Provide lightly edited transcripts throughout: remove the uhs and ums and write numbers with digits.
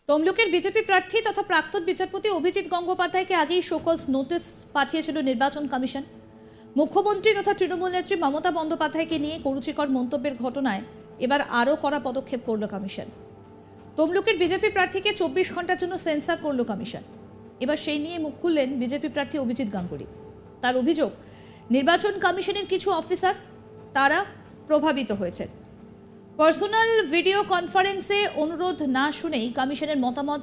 তমলুকের বিজেপি প্রার্থী তথা প্রাক্তন বিচারপতি অভিজিৎ গঙ্গোপাধ্যায়কে আগেই শোকজ নোটিশ পাঠিয়েছিল নির্বাচন কমিশন। মুখ্যমন্ত্রী তথা তৃণমূল নেত্রী মমতা বন্দ্যোপাধ্যায়কে নিয়ে কুরুচিকর মন্তব্যের ঘটনায় এবার আরও কড়া পদক্ষেপ করল কমিশন। তমলুকের বিজেপি প্রার্থীকে 24 ঘন্টার জন্য সেন্সার করল কমিশন। এবার সেই নিয়ে মুখ খুললেন বিজেপি প্রার্থী অভিজিৎ গাঙ্গুলি। তার অভিযোগ, নির্বাচন কমিশনের কিছু অফিসার তারা প্রভাবিত হয়েছেন। পার্সোনাল ভিডিও কনফারেন্সে অনুরোধ না শুনেই কমিশনের মতামত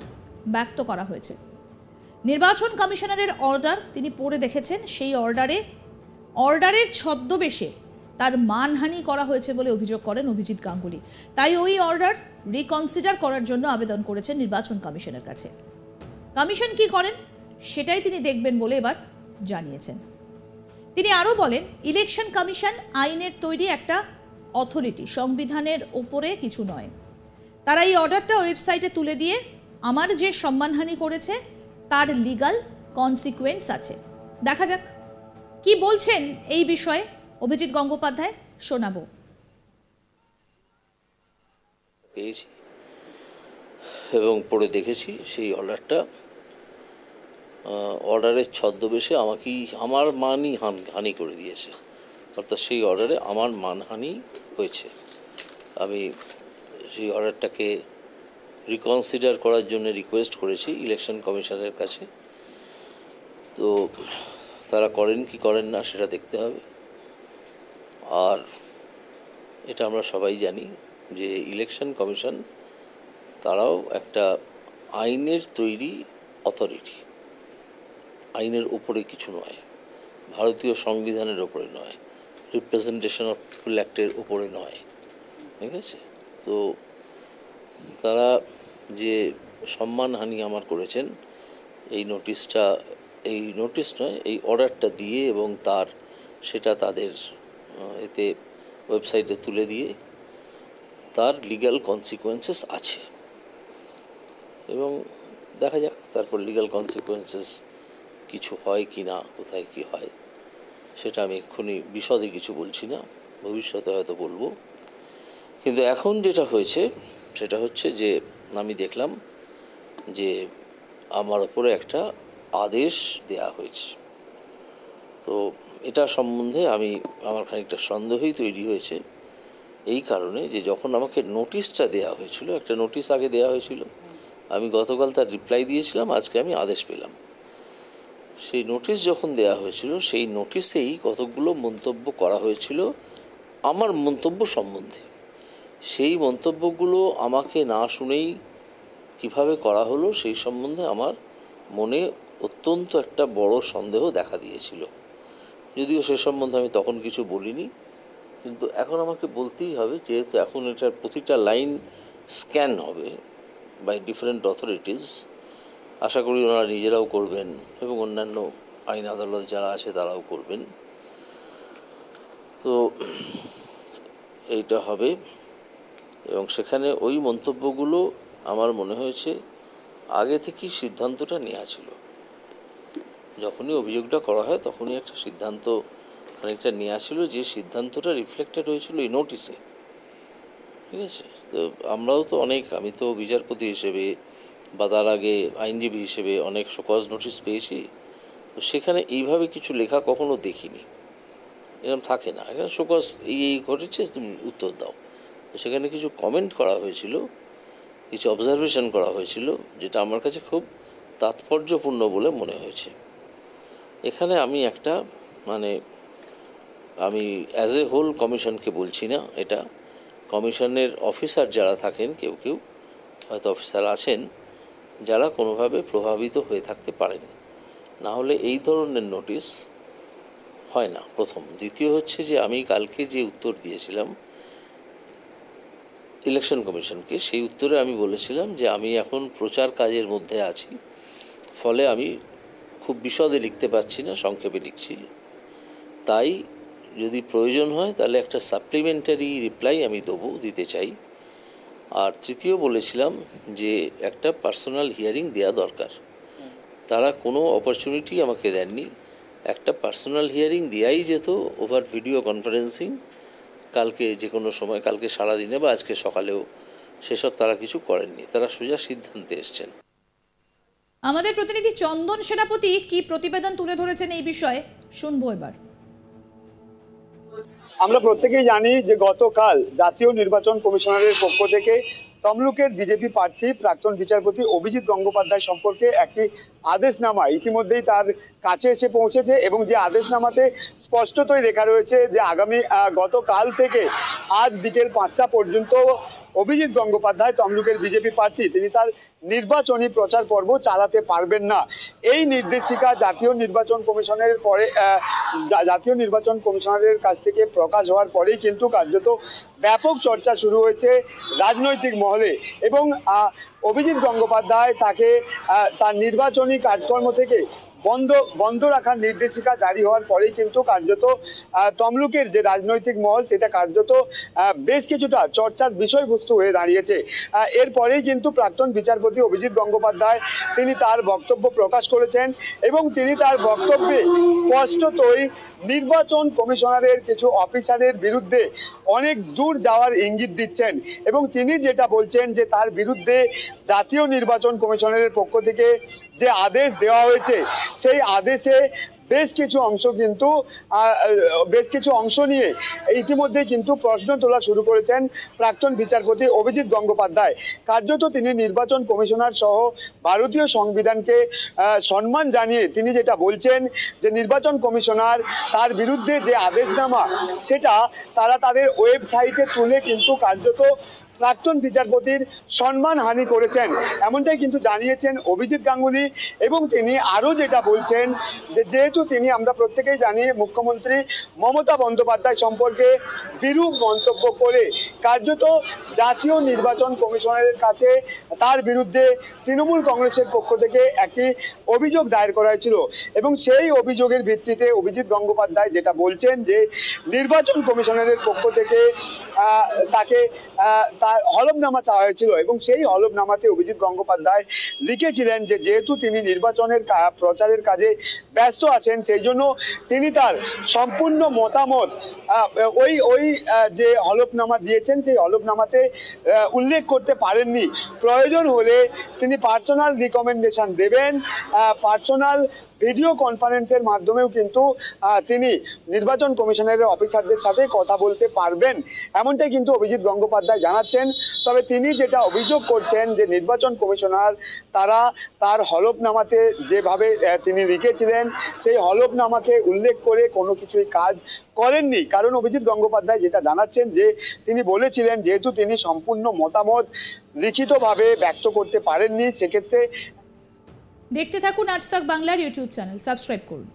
ব্যক্ত করা হয়েছে। নির্বাচন কমিশনারের অর্ডার তিনি পড়ে দেখেছেন। সেই অর্ডারের ছদ্মবেশে তার মানহানি করা হয়েছে বলে অভিযোগ করেন অভিজিৎ গাঙ্গুলি। তাই ওই অর্ডার রিকনসিডার করার জন্য আবেদন করেছেন নির্বাচন কমিশনের কাছে। কমিশন কি করেন সেটাই তিনি দেখবেন বলে এবার জানিয়েছেন। তিনি আরও বলেন, ইলেকশন কমিশন আইনের তৈরি একটা অথরিটি, সংবিধানের ওপরে কিছু নয়। তারা এই অর্ডারটা ওয়েবসাইটে তুলে দিয়ে আমার যে সম্মানহানি করেছে তার লিগাল কনসিকুয়েন্স আছে। দেখা যাক কি বলছেন এই বিষয়ে অভিজিৎ গঙ্গোপাধ্যায়, শোনাবো। পেয়েছি এবং পড়ে দেখেছি সেই অর্ডারের ছদ্মবেশে আমার মানই হানি করে দিয়েছে। অর্থাৎ সেই অর্ডারে আমার মানহানি হয়েছে। আমি সেই অর্ডারটাকে রিকনসিডার করার জন্য রিকোয়েস্ট করেছি ইলেকশন কমিশনের কাছে। তো তারা করেন কি করেন না সেটা দেখতে হবে। আর এটা আমরা সবাই জানি যে ইলেকশন কমিশন তারাও একটা আইনের তৈরি অথরিটি, আইনের উপরে কিছু নয়, ভারতীয় সংবিধানের ওপরে নয়, রিপ্রেজেন্টেশন অফ পিপল অ্যাক্টের উপরে নয়। ঠিক আছে? তো তারা যে সম্মানহানি আমার করেছেন এই নোটিশ নয়, এই অর্ডারটা দিয়ে এবং সেটা তাদের এতে ওয়েবসাইটে তুলে দিয়ে তার লিগ্যাল কনসিকুয়েন্সেস আছে এবং দেখা যাক তারপর লিগ্যাল কনসিকুয়েন্সেস কিছু হয় কি না, কোথায় কি হয় সেটা আমি এক্ষুনি বিশদে কিছু বলছি না, ভবিষ্যতে হয়তো বলবো। কিন্তু এখন যেটা হয়েছে সেটা হচ্ছে যে আমি দেখলাম যে আমার ওপরে একটা আদেশ দেয়া হয়েছে। তো এটা সম্বন্ধে আমার খানিকটা সন্দেহই তৈরি হয়েছে এই কারণে যে যখন আমাকে নোটিশটা দেওয়া হয়েছিল, একটা নোটিশ আগে দেওয়া হয়েছিল, আমি গতকাল তার রিপ্লাই দিয়েছিলাম, আজকে আমি আদেশ পেলাম। সেই নোটিশ যখন দেওয়া হয়েছিল সেই নোটিশেই কতগুলো মন্তব্য করা হয়েছিল আমার মন্তব্য সম্বন্ধে। সেই মন্তব্যগুলো আমাকে না শুনেই কিভাবে করা হলো সেই সম্বন্ধে আমার মনে অত্যন্ত একটা বড় সন্দেহ দেখা দিয়েছিল। যদিও সে সম্বন্ধে আমি তখন কিছু বলিনি, কিন্তু এখন আমাকে বলতেই হবে, যেহেতু এখন এটার প্রতিটা লাইন স্ক্যান হবে বাই ডিফারেন্ট অথরিটিস। আশা করি ওনারা নিজেরাও করবেন এবং অন্যান্য আইন আদালত যারা আছে তারাও করবেন। তো এইটা হবে এবং সেখানে ওই মন্তব্যগুলো আমার মনে হয়েছে আগে থেকেই সিদ্ধান্তটা নেওয়া ছিল। যখনই অভিযোগটা করা হয় তখনই একটা সিদ্ধান্ত খানিকটা নেওয়া ছিল, যে সিদ্ধান্তটা রিফ্লেক্টেড হয়েছিল এই নোটিশে। ঠিক আছে? তো আমরাও তো আমি তো বিচারপতি হিসেবে বা তার আগে আইনজীবী হিসেবে অনেক শোকজ নোটিশ পেয়েছি। তো সেখানে এইভাবে কিছু লেখা কখনো দেখিনি, এরকম থাকে না। এখানে শোকজ এই ঘটেছে, তুমি উত্তর দাও। তো সেখানে কিছু কমেন্ট করা হয়েছিল, কিছু অবজারভেশন করা হয়েছিল, যেটা আমার কাছে খুব তাৎপর্যপূর্ণ বলে মনে হয়েছে। এখানে আমি আমি অ্যাজ এ হোল কমিশনকে বলছি না, এটা কমিশনের অফিসার যারা থাকেন, কেউ হয়তো অফিসার আছেন যারা কোনোভাবে প্রভাবিত হয়ে থাকতে পারেন, না হলে এই ধরনের নোটিশ হয় না। প্রথম। দ্বিতীয় হচ্ছে যে আমি কালকে যে উত্তর দিয়েছিলাম ইলেকশন কমিশনকে, সেই উত্তরে আমি বলেছিলাম যে আমি এখন প্রচার কাজের মধ্যে আছি, ফলে আমি খুব বিশদে লিখতে পারছি না, সংক্ষেপে লিখছি। তাই যদি প্রয়োজন হয় তাহলে একটা সাপ্লিমেন্টারি রিপ্লাই আমি দিতে চাই। আর তৃতীয় বলেছিলাম যে একটা পার্সোনাল হিয়ারিং দেওয়া দরকার। তারা কোনো অপরচুনিটি আমাকে দেননি। একটা পার্সোনাল হিয়ারিং দেওয়াই যেত ওভার ভিডিও কনফারেন্সিং, কালকে যে কোনো সময়, কালকে সারাদিনে বা আজকে সকালেও সেসব তারা কিছু করেননি, তারা সোজা সিদ্ধান্তে এসছেন। আমাদের প্রতিনিধি চন্দন সেনাপতি কি প্রতিবেদন তুলে ধরেছেন এই বিষয়ে শুনবো এবার। আমরা প্রত্যেকেই জানি যে গতকাল জাতীয় নির্বাচন কমিশনারের পক্ষ থেকে তমলুকের বিজেপি প্রার্থী প্রাক্তন বিচারপতি অভিজিৎ গঙ্গোপাধ্যায় সম্পর্কে একটি আদেশনামা ইতিমধ্যেই তার কাছে এসে পৌঁছেছে এবং যে আদেশনামাতে স্পষ্টতই লেখা রয়েছে যে আগামী গতকাল থেকে আজ বিকেল 5টা পর্যন্ত অভিজিৎ গঙ্গোপাধ্যায় তমলুকের বিজেপি প্রার্থী তিনি তার নির্বাচনী প্রচার পর্ব চালাতে পারবেন না। এই নির্দেশিকা জাতীয় নির্বাচন কমিশনের পরে জাতীয় নির্বাচন কমিশনারের কাছ থেকে প্রকাশ হওয়ার পরেই কিন্তু কার্যত ব্যাপক চর্চা শুরু হয়েছে রাজনৈতিক মহলে এবং অভিজিৎ গঙ্গোপাধ্যায় তাকে তার নির্বাচনী কাজকর্ম থেকে বন্ধ রাখার নির্দেশিকা জারি হওয়ার পরেই কিন্তু কার্যত তমলুকের যে রাজনৈতিক মহল সেটা কার্যত বেশ কিছুটা চর্চার বিষয়বস্তু হয়ে দাঁড়িয়েছে। এরপরেই কিন্তু প্রাক্তন বিচারপতি অভিজিৎ গঙ্গোপাধ্যায় তিনি তার বক্তব্য প্রকাশ করেছেন এবং তিনি তার বক্তব্যে স্পষ্টতই নির্বাচন কমিশনারের কিছু অফিসারের বিরুদ্ধে অনেক দূর যাওয়ার ইঙ্গিত দিচ্ছেন এবং তিনি যেটা বলছেন যে তার বিরুদ্ধে জাতীয় নির্বাচন কমিশনারের পক্ষ থেকে যে আদেশ দেওয়া হয়েছে সেই আদেশে বেশ কিছু অংশ নিয়ে ইতিমধ্যে কিন্তু প্রশ্ন তোলা শুরু করেছেন প্রাক্তন বিচারপতি অভিজিৎ গঙ্গোপাধ্যায়। কার্যত তিনি নির্বাচন কমিশনার সহ ভারতীয় সংবিধানকে সম্মান জানিয়ে তিনি যেটা বলছেন যে নির্বাচন কমিশনার তার বিরুদ্ধে যে আদেশনামা সেটা তারা তাদের ওয়েবসাইটে তুলে কিন্তু কার্যত প্রাক্তন বিচারপতির সম্মানহানি করেছেন, এমনটাই কিন্তু জানিয়েছেন অভিজিৎ গাঙ্গুলি। এবং তিনি আরো যেটা বলছেন যে যেহেতু তিনি আমরা প্রত্যেকেই জানি মুখ্যমন্ত্রী মমতা বন্দ্যোপাধ্যায় সম্পর্কে বিরূপ মন্তব্য করে কার্যত জাতীয় নির্বাচন কমিশনারের কাছে তার বিরুদ্ধে তৃণমূল কংগ্রেসের পক্ষ থেকে একটি অভিযোগ দায়ের করা হয়েছিল এবং সেই অভিযোগের ভিত্তিতে অভিজিৎ গঙ্গোপাধ্যায় যেটা বলছেন যে নির্বাচন কমিশনারের পক্ষ থেকে তাকে তার হলফনামা চাওয়া হয়েছিল এবং সেই হলফনামাতে অভিজিৎ গঙ্গোপাধ্যায় লিখেছিলেন যে যেহেতু তিনি নির্বাচনের প্রচারের কাজে ব্যস্ত আছেন সেই জন্য তিনি তার সম্পূর্ণ মতামত ওই যে হলফনামা দিয়েছেন সেই হলফনামাতে উল্লেখ করতে পারেননি। প্রয়োজন হলে তিনি পার্সোনাল রিকমেন্ডেশন দেবেন, পার্সোনাল ভিডিও কনফারেন্সের মাধ্যমেও কিন্তু তিনি নির্বাচন কমিশনারের অফিসারদের সাথে কথা বলতে পারবেন, এমনটাই কিন্তু অভিজিৎ গঙ্গোপাধ্যায় জানাচ্ছেন। তবে তিনি যেটা অভিযোগ করছেন যে নির্বাচন কমিশনার তারা তার হলফনামাতে যেভাবে তিনি লিখেছিলেন সেই হলফনামাকে উল্লেখ করে কোনো কিছুই কাজ করেননি। কারণ অভিজিৎ গঙ্গোপাধ্যায় যেটা জানাচ্ছেন যে তিনি বলেছিলেন যেহেতু তিনি সম্পূর্ণ মতামত লিখিতভাবে ব্যক্ত করতে পারেননি সেক্ষেত্রে। দেখতে থাকুন আজ তাক বাংলার ইউটিউব চ্যানেল, সাবস্ক্রাইব করুন।